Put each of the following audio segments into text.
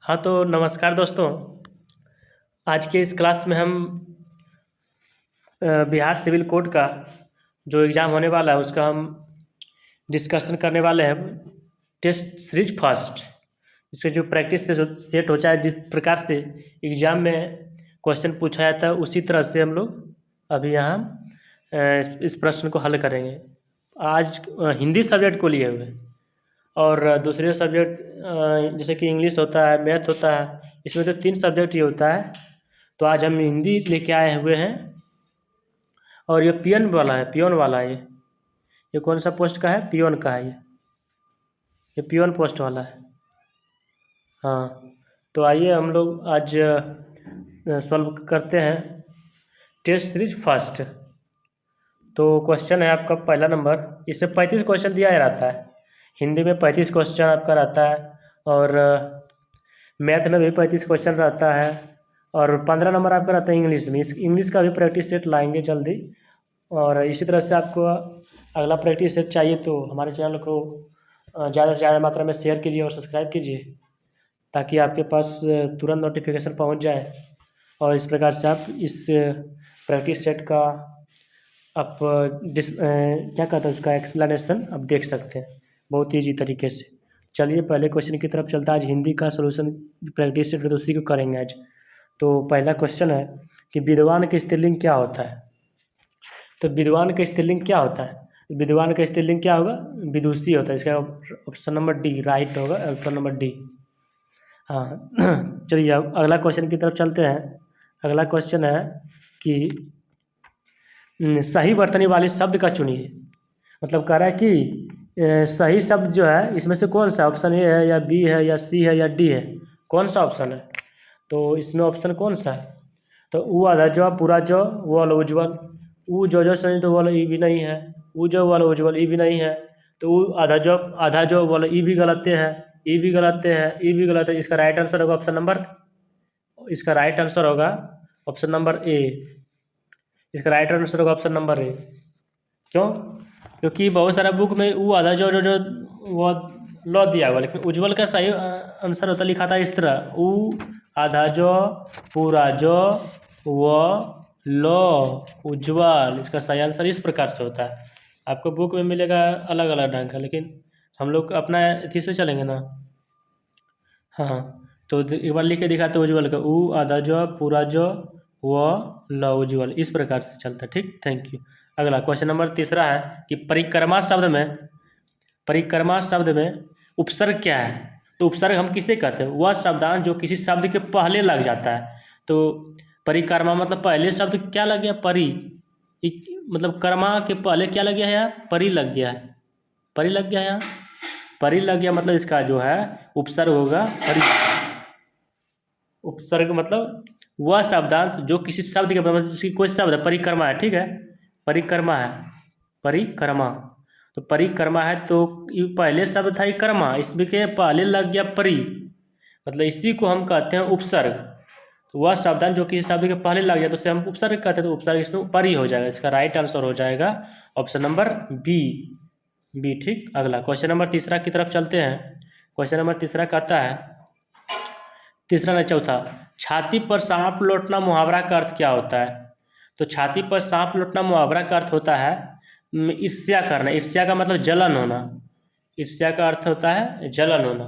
हाँ तो नमस्कार दोस्तों। आज के इस क्लास में हम बिहार सिविल कोड का जो एग्ज़ाम होने वाला है उसका हम डिस्कशन करने वाले हैं। टेस्ट सीरीज फर्स्ट, इसके जो प्रैक्टिस से जो सेट हो जाए, जिस प्रकार से एग्ज़ाम में क्वेश्चन पूछा जाता है उसी तरह से हम लोग अभी यहाँ इस प्रश्न को हल करेंगे। आज हिंदी सब्जेक्ट को लिए हुए और दूसरे सब्जेक्ट जैसे कि इंग्लिश होता है, मैथ होता है, इसमें तो 3 सब्जेक्ट ही होता है। तो आज हम हिंदी लेके आए हुए हैं और ये पियन वाला है, पियोन वाला है। ये कौन सा पोस्ट का है? पियोन का है ये पियोन पोस्ट वाला है। हाँ, तो आइए हम लोग आज सॉल्व करते हैं टेस्ट सीरीज फर्स्ट। तो क्वेश्चन है आपका पहला नंबर। इससे 35 क्वेश्चन दिया रहता है। हिंदी में 35 क्वेश्चन आपका रहता है और मैथ में भी 35 क्वेश्चन रहता है और 15 नंबर आपका रहता है इंग्लिश में। इस इंग्लिश का भी प्रैक्टिस सेट लाएंगे जल्दी। और इसी तरह से आपको अगला प्रैक्टिस सेट चाहिए तो हमारे चैनल को ज़्यादा से ज़्यादा मात्रा में शेयर कीजिए और सब्सक्राइब कीजिए ताकि आपके पास तुरंत नोटिफिकेशन पहुंच जाए। और इस प्रकार से आप इस प्रैक्टिस सेट का आप क्या कहते हैं उसका एक्सप्लेनेशन आप देख सकते हैं बहुत ईजी तरीके से। चलिए पहले क्वेश्चन की तरफ चलता है। आज हिंदी का सोल्यूशन प्रैक्टिस सेट तो उसी को करेंगे आज। तो पहला क्वेश्चन है कि विद्वान का स्त्रीलिंग क्या होता है। तो विद्वान का स्त्रीलिंग क्या होता है? विद्वान का स्त्रीलिंग क्या होगा? विदुषी होता है। इसका ऑप्शन नंबर डी राइट होगा, ऑप्शन नंबर डी। हाँ चलिए अब अगला क्वेश्चन की तरफ चलते हैं। अगला क्वेश्चन है कि सही वर्तनी वाले शब्द का चुनिए। मतलब कह रहा है कि सही शब्द जो है इसमें से कौन सा, ऑप्शन ए है या बी है या सी है या डी है, कौन सा ऑप्शन है? तो इसमें ऑप्शन कौन सा है? तो ऊ आधा जो पूरा जो वो वाला उज्ज्वल, ऊ जो सही तो वाला ई भी नहीं है, ऊ जो वाला उज्ज्वल ई भी नहीं है। तो ऊ आधा जो वाला ई भी गलत है, ई भी गलत है, ई भी गलत है। इसका राइट आंसर होगा ऑप्शन नंबर ए। इसका राइट आंसर होगा ऑप्शन नंबर ए। क्यों? क्योंकि बहुत सारा बुक में ऊ आधा जो वो लॉ दिया हुआ, लेकिन उज्ज्वल का सही आंसर होता लिखा था इस तरह, ऊ आधा जो पूरा जो वो लो उज्ज्वल। इसका सही आंसर इस प्रकार से होता है। आपको बुक में मिलेगा अलग अलग ढंग का, लेकिन हम लोग अपना इसी से चलेंगे ना। हाँ तो एक बार लिख के दिखाते उज्ज्वल का, ऊ आधा जो पूरा जो वो लो उज्ज्वल, इस प्रकार से चलता है। ठीक, थैंक यू। अगला क्वेश्चन नंबर तीसरा है कि परिक्रमा शब्द में उपसर्ग क्या है। तो उपसर्ग हम किसे कहते हैं? वह शब्दांश जो किसी शब्द के पहले लग जाता है। तो परिक्रमा मतलब पहले शब्द क्या लग गया? परि। मतलब कर्मा के पहले क्या लग गया है? यहाँ परि लग गया है, परि लग गया है यहाँ, परि लग गया मतलब इसका जो है उपसर्ग होगा परि। उपसर्ग मतलब वह शब्दांश जो किसी शब्द के मतलब कोई शब्द है, परिक्रमा है, ठीक है, परिक्रमा है, परिक्रमा। तो परिक्रमा है तो ये पहले शब्द था कर्मा, इसमें के पहले लग गया परि, मतलब इसी को हम कहते हैं उपसर्ग। तो वह शब्दांश जो किसी शब्द के पहले लग जाए तो उसे हम उपसर्ग कहते हैं। तो उपसर्ग इसमें परि हो जाएगा। इसका राइट आंसर हो जाएगा ऑप्शन नंबर बी, बी। ठीक, अगला क्वेश्चन नंबर तीसरा की तरफ चलते हैं। क्वेश्चन नंबर तीसरा कहता है, तीसरा नहीं चौथा, छाती पर सांप लौटना मुहावरा का अर्थ क्या होता है। तो छाती पर सांप लौटना मुहावरा का अर्थ होता है ईर्ष्या करना। ईर्ष्या का मतलब जलन होना। ईर्ष्या का अर्थ होता है जलन होना।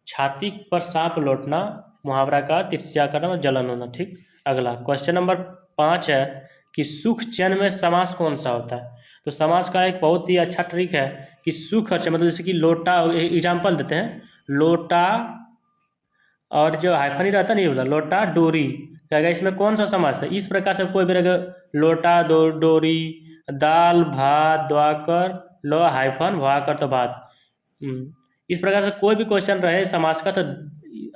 छाती पर सांप लौटना मुहावरा का अर्थ ईर्ष्या करना, जलन होना। ठीक, अगला क्वेश्चन नंबर 5 है कि सुख चैन में समास कौन सा होता है। तो समास का एक बहुत ही अच्छा ट्रिक है कि सुख और चैन मतलब जैसे कि लोटा, एग्जाम्पल देते हैं, लोटा और जो हाइफन ही रहता नहीं बोला लोटा डोरी, क्या इसमें कौन सा समास है? इस प्रकार से कोई भी रहेगा, लोटा दो डोरी, दाल भात द्वाकर लो हाइफन वाकर तो भात। इस प्रकार से कोई भी क्वेश्चन रहे समास का तो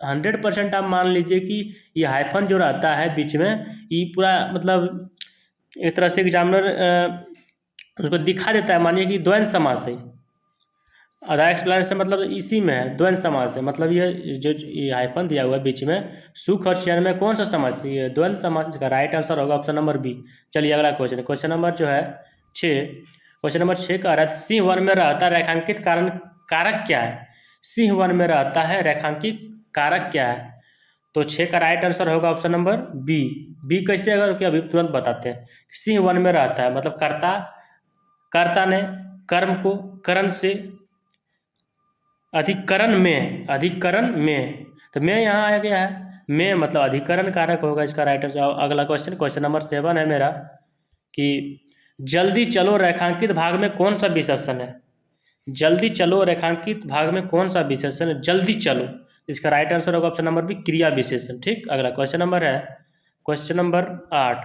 100% आप मान लीजिए कि ये हाइफन जो रहता है बीच में, ये पूरा मतलब एक तरह से एग्जामिनर उसको दिखा देता है, मानिए कि द्वंद्व समास है। आधा एक्सप्लेनेशन मतलब इसी में है, द्वंद्व समास है। मतलब ये जो ये हाइफन दिया हुआ है बीच में, सुख और चैन में कौन सा समास है? ये द्वंद्व समास का राइट आंसर होगा ऑप्शन नंबर बी। चलिए अगला क्वेश्चन, क्वेश्चन नंबर जो है 6। क्वेश्चन नंबर 6 का रहा सिंह वन में रहता रेखांकित कारक क्या है। सिंह वन में रहता है रेखांकित कारक क्या है। तो 6 का राइट आंसर होगा ऑप्शन नंबर बी। बी कैसे अगर क्या अभी तुरंत बताते हैं। सिंह वन में रहता है, मतलब कर्ता ने कर्म को करण से अधिकरण में तो मैं यहाँ आ गया है, में मतलब अधिकरण कारक होगा इसका राइट आंसर। अगला क्वेश्चन नंबर 7 है मेरा कि जल्दी चलो रेखांकित भाग में कौन सा विशेषण है। जल्दी चलो रेखांकित भाग में कौन सा विशेषण है, जल्दी चलो, इसका राइट आंसर होगा ऑप्शन नंबर बी, क्रिया विशेषण। ठीक, अगला क्वेश्चन नंबर है क्वेश्चन नंबर 8।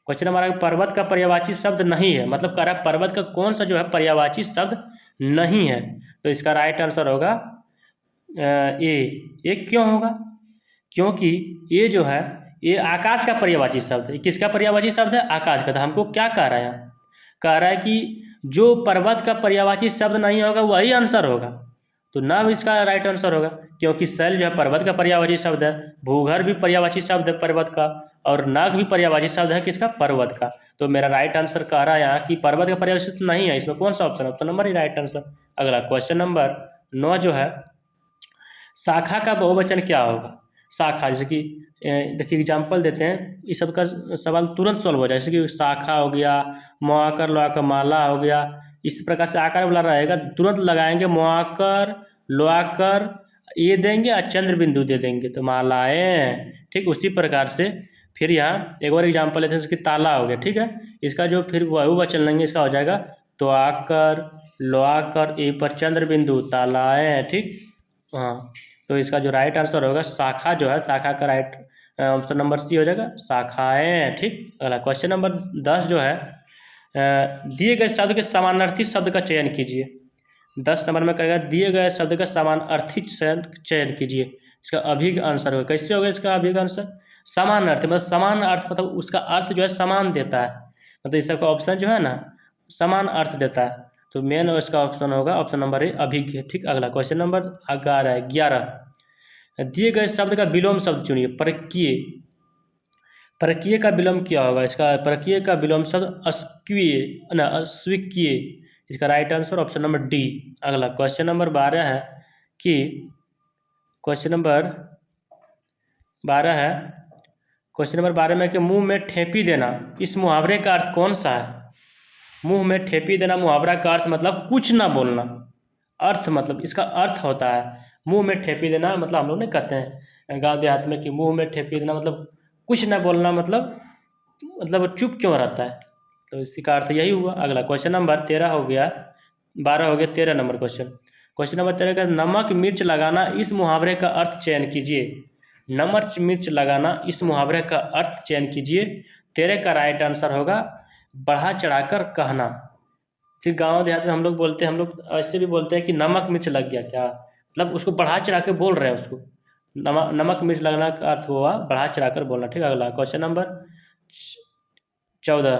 क्वेश्चन नंबर 8, पर्वत का पर्यायवाची शब्द नहीं है, मतलब कह रहा है पर्वत का कौन सा जो है पर्यायवाची शब्द नहीं है, तो इसका राइट आंसर होगा ए। क्यों होगा, क्योंकि ये जो है ये आकाश का पर्यायवाची शब्द है। किसका पर्यायवाची शब्द है, आकाश का। तो हमको क्या कह रहा है यहाँ, कह रहा है कि जो पर्वत का पर्यायवाची शब्द नहीं होगा वही आंसर होगा, तो नाम इसका राइट आंसर होगा, क्योंकि शैल जो है पर्वत का पर्यायवाची शब्द है, भूगर्भ भी पर्यायवाची शब्द है पर्वत का, और नाग भी पर्यायवाची शब्द है किसका, पर्वत का। तो मेरा राइट आंसर कह रहा है यहाँ कि पर्वत का पर्यायवाची शब्द नहीं है, इसमें कौन सा ऑप्शन, ऑप्शन नंबर ही राइट आंसर। अगला क्वेश्चन नंबर 9 जो है, शाखा का बहुवचन क्या होगा। शाखा, जैसे कि देखिए एग्जाम्पल देते हैं, इस सब का सवाल तुरंत सॉल्व हो जाए, जैसे कि शाखा हो गया, मुआकर लोआकर माला हो गया, इस प्रकार से आकार वाला रहेगा, तुरंत लगाएंगे मुआकर लोआकर ये देंगे और चंद्र बिंदु दे देंगे तो मालाएं। ठीक, उसी प्रकार से फिर यहाँ एक और एग्जाम्पल लेते हैं, जैसे कि ताला हो गया। ठीक है, इसका जो फिर बहुवचन लेंगे इसका हो जाएगा तो आकर लोआकर ए पर चंद्र बिंदु तालाएं। ठीक, हाँ, तो इसका जो राइट आंसर होगा शाखा जो है, शाखा का राइट ऑप्शन नंबर सी हो जाएगा, शाखाएं। ठीक, अगला क्वेश्चन नंबर 10 जो है, दिए गए शब्द के समानार्थी शब्द का चयन कीजिए। 10 नंबर में कहेगा दिए गए शब्द का समानार्थी चयन कीजिए, इसका अभिग आंसर होगा। कैसे होगा इसका अभिग आंसर, समानार्थी मतलब समान अर्थ, मतलब उसका अर्थ जो है समान देता है, मतलब इसका ऑप्शन जो है ना समान अर्थ देता है, तो मेन इसका ऑप्शन होगा ऑप्शन नंबर ए, अभिज्ञ। ठीक, अगला क्वेश्चन नंबर 11 दिए गए शब्द का विलोम शब्द चुनिए। परकीय, परकीय का विलोम क्या होगा, इसका परकीय का विलोम शब्द अस्वीकीय ना अस्वीकीय, इसका right answer option number D. अगला क्वेश्चन नंबर 12 है कि क्वेश्चन नंबर 12 है, क्वेश्चन नंबर 12 में कि मुंह में ठेपी देना, इस मुहावरे का अर्थ कौन सा है। मुंह में ठेपी देना मुहावरा का अर्थ मतलब कुछ ना बोलना, अर्थ मतलब इसका अर्थ होता है मुंह में ठेपी देना, मतलब हम लोग नहीं कहते हैं गांव देहात में कि मुंह में ठेपी देना मतलब कुछ ना बोलना, मतलब चुप क्यों रहता है, तो इसी का अर्थ यही हुआ। अगला क्वेश्चन नंबर 13 हो गया, 12 हो गया, 13 नंबर क्वेश्चन नंबर 13 का नमक मिर्च लगाना इस मुहावरे का अर्थ चयन कीजिए। नमक मिर्च लगाना इस मुहावरे का अर्थ चयन कीजिए। 13 का राइट आंसर होगा बढ़ा चढ़ाकर कहना। जैसे गाँव देहात में हम लोग बोलते हैं, हम लोग ऐसे भी बोलते हैं कि नमक मिर्च लग गया क्या, मतलब उसको बढ़ा चढ़ा के बोल रहे हैं उसको, नमक मिर्च लगना का अर्थ हुआ बढ़ा चढ़ा कर बोलना। ठीक है, अगला क्वेश्चन नंबर 14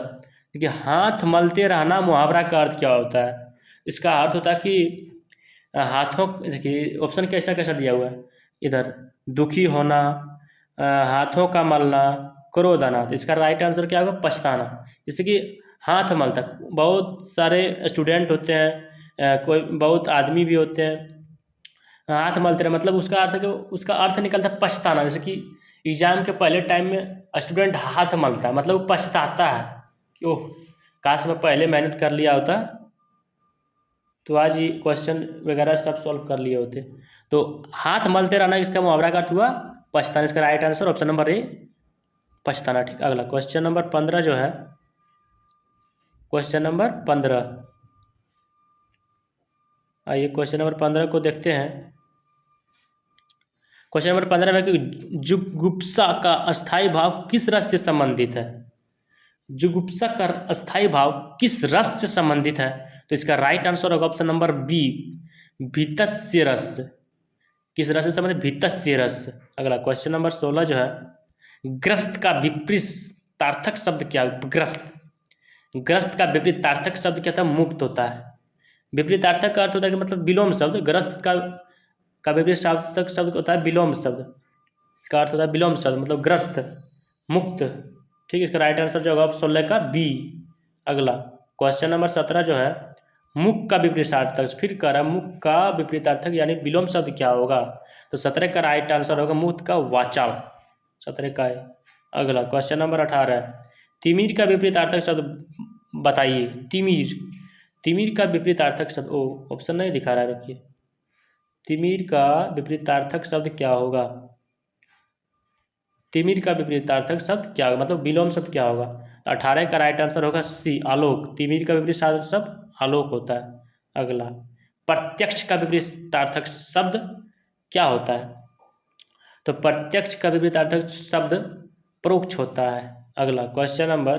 देखिए, हाथ मलते रहना मुहावरा का अर्थ क्या होता है। इसका अर्थ होता है कि हाथों, देखिए ऑप्शन कैसा कैसा दिया हुआ है इधर, दुखी होना, हाथों का मलना, क्रोध आना, तो इसका राइट आंसर क्या होगा, पछताना। जैसे कि हाथ मलता, बहुत सारे स्टूडेंट होते हैं, कोई बहुत आदमी भी होते हैं, हाथ मलते रहे मतलब उसका अर्थ है कि उसका अर्थ निकलता है पछताना। जैसे कि एग्जाम के पहले टाइम में स्टूडेंट हाथ मलता है, मतलब वो पछताता है कि ओह काश मैं पहले मेहनत कर लिया होता तो आज ये क्वेश्चन वगैरह सब सॉल्व कर लिए होते। तो हाथ मलते रहना इसका मुहावरा का अर्थ हुआ पछताना, इसका right answer option number A, पछताना। ठीक, अगला क्वेश्चन नंबर 15 जो है, क्वेश्चन नंबर 15, आइए क्वेश्चन नंबर 15 को देखते हैं। क्वेश्चन नंबर 15 में कि जुगुप्सा का अस्थाई भाव किस रस से संबंधित है। जुगुप्सा का अस्थाई भाव किस रस से संबंधित है, तो इसका राइट आंसर होगा ऑप्शन नंबर बी, भीतस्य रस। किस रस से संबंधित, भीतस्य रस। अगला क्वेश्चन नंबर 16 जो है, ग्रस्त का विपरीतार्थक शब्द क्या, ग्रस्त का विपरीतार्थक शब्द क्या था, मुक्त होता है। विपरीतार्थक का अर्थ होता है कि मतलब विलोम शब्द, ग्रस्त का विपरीतार्थक शब्द होता है विलोम शब्द, इसका अर्थ होता है विलोम शब्द मतलब ग्रस्त, मुक्त। ठीक, इसका राइट आंसर जो होगा 16 का बी। अगला क्वेश्चन नंबर 17 जो है, मुख का विपरीतार्थक, फिर कह रहा है मुख का विपरीतार्थक यानी विलोम शब्द क्या होगा, तो 17 का राइट आंसर होगा मुक्त का वाचाल। 17 अगला क्वेश्चन नंबर 18 तिमिर का विपरीतार्थक शब्द बताइए। तिमिर का विपरीतार्थक शब्द ऑप्शन नहीं दिखा रहा है, रुकिए। तिमिर का विपरीतार्थक शब्द क्या होगा? तिमिर का विपरीतार्थक शब्द क्या होगा, मतलब विलोम शब्द क्या होगा? तो 18 का राइट आंसर होगा सी, आलोक। तिमिर का विपरीतार्थक शब्द आलोक होता है। अगला प्रत्यक्ष का विपरीतार्थक शब्द क्या होता है? तो प्रत्यक्ष का विपरीतार्थक शब्द परोक्ष होता है। अगला क्वेश्चन नंबर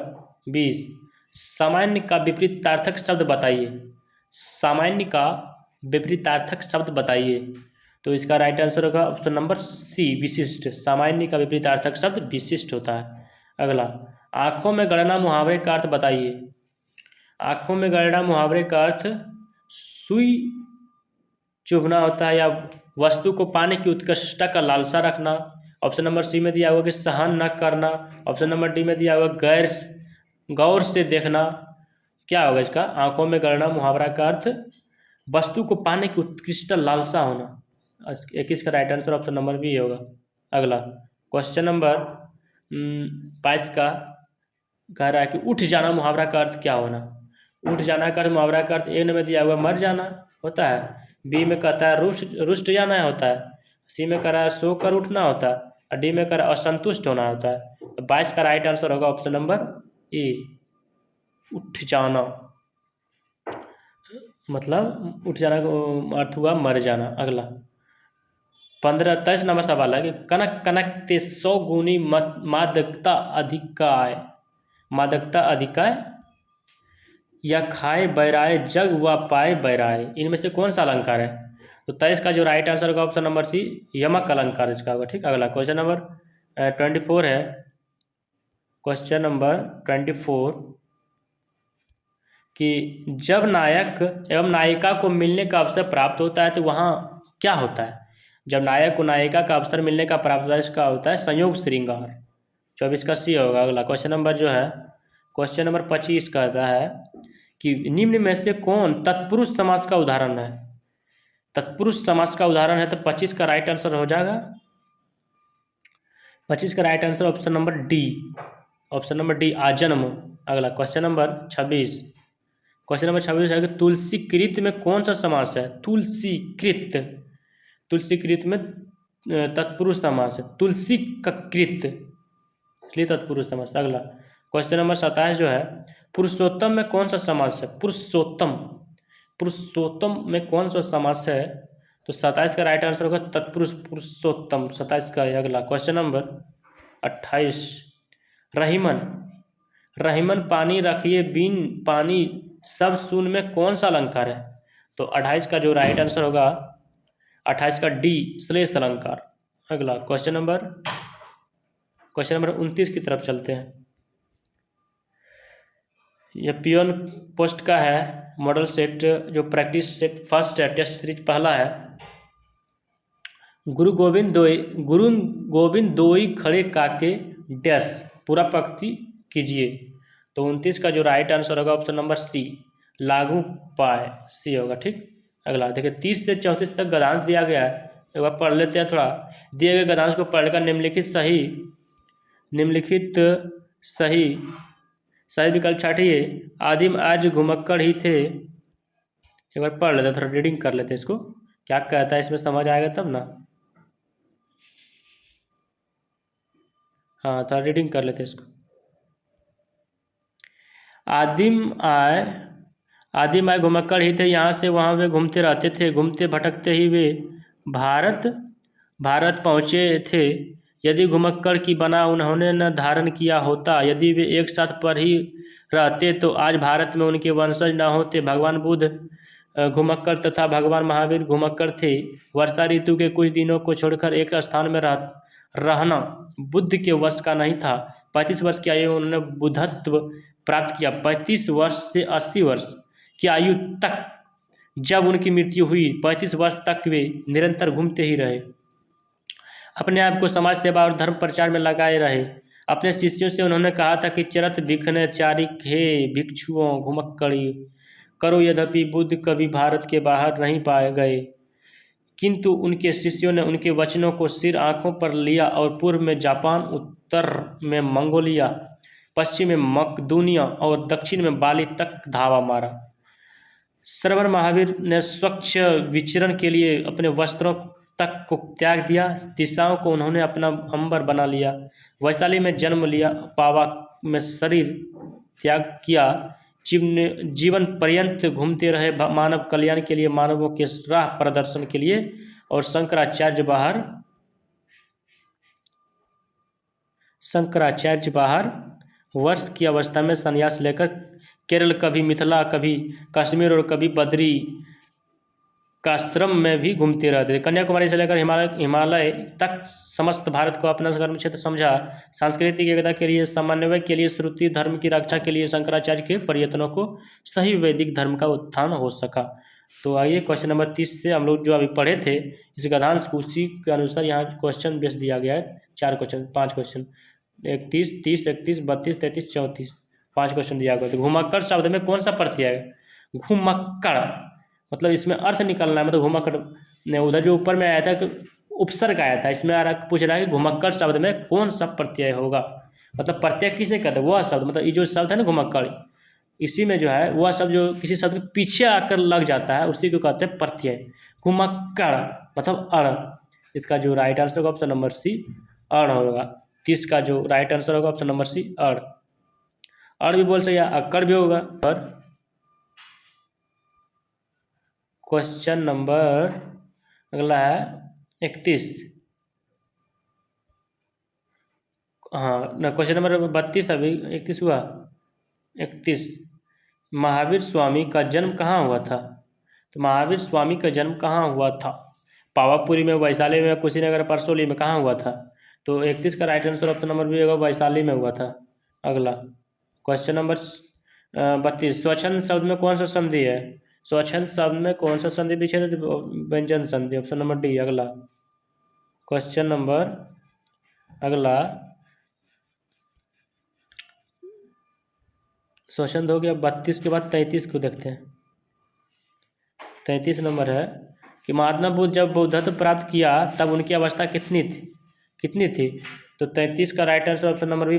20 सामान्य का विपरीतार्थक शब्द बताइए। सामान्य का विपरीतार्थक शब्द बताइए। तो इसका राइट आंसर होगा ऑप्शन नंबर सी, विशिष्ट। सामान्य का विपरीतार्थक शब्द विशिष्ट होता है। अगला आंखों में गणना मुहावरे का अर्थ बताइए। आंखों में गणना मुहावरे का अर्थ सुई चुभना होता है या वस्तु को पाने की उत्कृष्टता का लालसा रखना। ऑप्शन नंबर सी में दिया हुआ कि सहन न करना। ऑप्शन नंबर डी में दिया हुआ गौर से देखना। क्या होगा इसका? आंखों में गणना मुहावरा का अर्थ वस्तु को पाने की उत्कृष्ट लालसा होना। 21 का right answer option number B होगा। अगला क्वेश्चन नंबर 22 का कह रहा है कि उठ जाना मुहावरा का अर्थ क्या होना? उठ जाना का मुहावरा का अर्थ ए में दिया हुआ मर जाना होता है, बी में कहता है रुष्ट जाना होता है, सी में कह रहा है सोकर उठना होता है और डी में कह रहा है असंतुष्ट होना होता है। तो 22 का राइट आंसर होगा ऑप्शन नंबर ए, उठ जाना। मतलब उठ जाना का अर्थ हुआ मर जाना। अगला 23 नंबर सवाल है कि कनक कनक ते 100 गुनी मादकता अधिकाय या खाए बैराए जग व पाए बैराए, इनमें से कौन सा अलंकार है? तो 23 का जो राइट आंसर होगा ऑप्शन नंबर सी, यमक अलंकार इसका होगा। ठीक। अगला क्वेश्चन नंबर 24 है। क्वेश्चन नंबर 24 कि जब नायक एवं नायिका को मिलने का अवसर प्राप्त होता है तो वहाँ क्या होता है? जब नायक को नायिका का अवसर मिलने का प्राप्त होता है इसका होता है संयोग श्रृंगार। 24 का सी होगा। अगला क्वेश्चन नंबर जो है क्वेश्चन नंबर 25 कहता है कि निम्न में से कौन तत्पुरुष समास का उदाहरण है? तत्पुरुष समास का उदाहरण है तो 25 का राइट आंसर हो जाएगा 25 का right answer option number D, option number D आजन्म। अगला क्वेश्चन नंबर 26, क्वेश्चन नंबर 26 है कि तुलसीकृत में कौन सा समास है? तुलसीकृत में तत्पुरुष समास है, तुलसी का कृत, इसलिए तत्पुरुष समास। अगला क्वेश्चन नंबर 27 जो है पुरुषोत्तम में कौन सा समास है? पुरुषोत्तम में कौन सा समास है? तो 27 का राइट आंसर होगा तत्पुरुष पुरुषोत्तम, 27 का। अगला क्वेश्चन नंबर 28 रहीमन पानी रखिए बिन पानी सब सुन में कौन सा अलंकार है? तो 28 का जो राइट आंसर होगा 28 का डी, श्लेष अलंकार। अगला क्वेश्चन नंबर 29 की तरफ चलते हैं। यह पियोन पोस्ट का है मॉडल सेट, जो प्रैक्टिस सेट फर्स्ट है, टेस्ट सीरीज पहला है। गुरु गोविंद दोई खड़े काके डैश पूरा पंक्ति कीजिए। तो 29 का जो राइट आंसर होगा ऑप्शन नंबर सी, लागू पाए, सी होगा। ठीक। अगला देखिए 30 से 34 तक गद्यांश दिया गया है, एक बार पढ़ लेते हैं थोड़ा। दिए गए गद्यांश को पढ़कर निम्नलिखित सही विकल्प छाटिए। आदिम आज घुमक्कड़ ही थे। एक बार पढ़ लेते हैं, थोड़ा रीडिंग कर लेते हैं इसको, क्या कहता है इसमें समझ आएगा तब ना। हाँ, थोड़ा रीडिंग कर लेते हैं इसको। आदिम आए घुमक्कड़ ही थे, यहाँ से वहाँ वे घूमते रहते थे, घूमते भटकते ही वे भारत पहुँचे थे। यदि घुमक्कड़ की बना उन्होंने न धारण किया होता, यदि वे एक साथ पर ही रहते तो आज भारत में उनके वंशज न होते। भगवान बुद्ध घुमक्कड़ तथा भगवान महावीर घुमक्कड़ थे। वर्षा ऋतु के कुछ दिनों को छोड़कर एक स्थान में रहना बुद्ध के वश का नहीं था। 35 वर्ष की आयु उन्होंने बुद्धत्व प्राप्त किया। 35 वर्ष से 80 वर्ष की आयु तक जब उनकी मृत्यु हुई, 35 वर्ष तक वे निरंतर घूमते ही रहे। अपने आप को समाज सेवा और धर्म प्रचार में लगाए रहे। अपने शिष्यों से उन्होंने कहा था कि चरत भिखने चारिक हे भिक्षुओं घुमक्कड़ी करो। यद्यपि बुद्ध कभी भारत के बाहर नहीं पाए गए, किंतु उनके शिष्यों ने उनके वचनों को सिर आंखों पर लिया और पूर्व में जापान, उत्तर में मंगोलिया, पश्चिम में मकदूनिया और दक्षिण में बाली तक धावा मारा। श्रवण महावीर ने स्वच्छ विचरण के लिए अपने वस्त्रों तक को त्याग दिया। दिशाओं को उन्होंने अपना अंबर बना लिया। वैशाली में जन्म लिया, पावा में शरीर त्याग किया। जीवन पर्यंत घूमते रहे मानव कल्याण के लिए, मानवों के राह प्रदर्शन के लिए। और शंकराचार्य बाहर वर्ष की अवस्था में संन्यास लेकर केरल, कभी मिथिला, कभी कश्मीर और कभी बद्री काश्रम में भी घूमते रहते थे। कन्याकुमारी से लेकर हिमालय तक समस्त भारत को अपना धर्म क्षेत्र समझा। सांस्कृतिक एकता के लिए, समन्वय के लिए, श्रुति धर्म की रक्षा के लिए शंकराचार्य के प्रयत्नों को सही वैदिक धर्म का उत्थान हो सका। तो आइए क्वेश्चन नंबर 30 से हम लोग जो अभी पढ़े थे इस गद्यांश को उसी के अनुसार यहाँ क्वेश्चन बेस दिया गया है। 5 क्वेश्चन 31, 30, 31, 32, 33, 34 5 क्वेश्चन दिया गया। तो घुमक्कड़ शब्द में कौन सा प्रत्यय है? घुमक्कड़, मतलब इसमें अर्थ निकलना है। मतलब घुमक्कड़ उधर जो ऊपर में आया था उपसर्ग आया था, इसमें पूछ रहा है कि घुमक्कड़ शब्द में कौन सा प्रत्यय होगा। मतलब प्रत्यय किसे कहते हैं? वह शब्द, मतलब ये जो शब्द है ना घुमक्कड़, इसी में जो है वह शब्द जो किसी शब्द के पीछे आकर लग जाता है उसी को कहते हैं प्रत्यय। घुमक्कड़ मतलब अड़। इसका जो राइट आंसर होगा ऑप्शन नंबर सी, अड़ होगा। 30 का जो राइट आंसर होगा ऑप्शन नंबर सी, अड़। अड़ भी बोल सकते, अक्कड़ भी होगा। और क्वेश्चन नंबर अगला है 31। हाँ ना, क्वेश्चन नंबर 32 अभी 31 हुआ। 31, महावीर स्वामी का जन्म कहाँ हुआ था? तो महावीर स्वामी का जन्म कहाँ हुआ था? पावापुरी में, वैशाली में, कुशीनगर, परसोली में, कहाँ हुआ था? तो 31 का right answer option number B होगा, वैशाली में हुआ था। अगला क्वेश्चन नंबर 32, स्वच्छंद शब्द में कौन सा संधि है? स्वच्छंद शब्द में कौन सा संधि विच्छेद? व्यंजन संधि, ऑप्शन नंबर डी। अगला क्वेश्चन नंबर अगला स्वच्छंद हो गया। 32 के बाद 33 को देखते हैं। 33 नंबर है कि महात्मा बुद्ध जब बौद्धत्व प्राप्त किया तब उनकी अवस्था कितनी थी? तो 33 का right answer option number B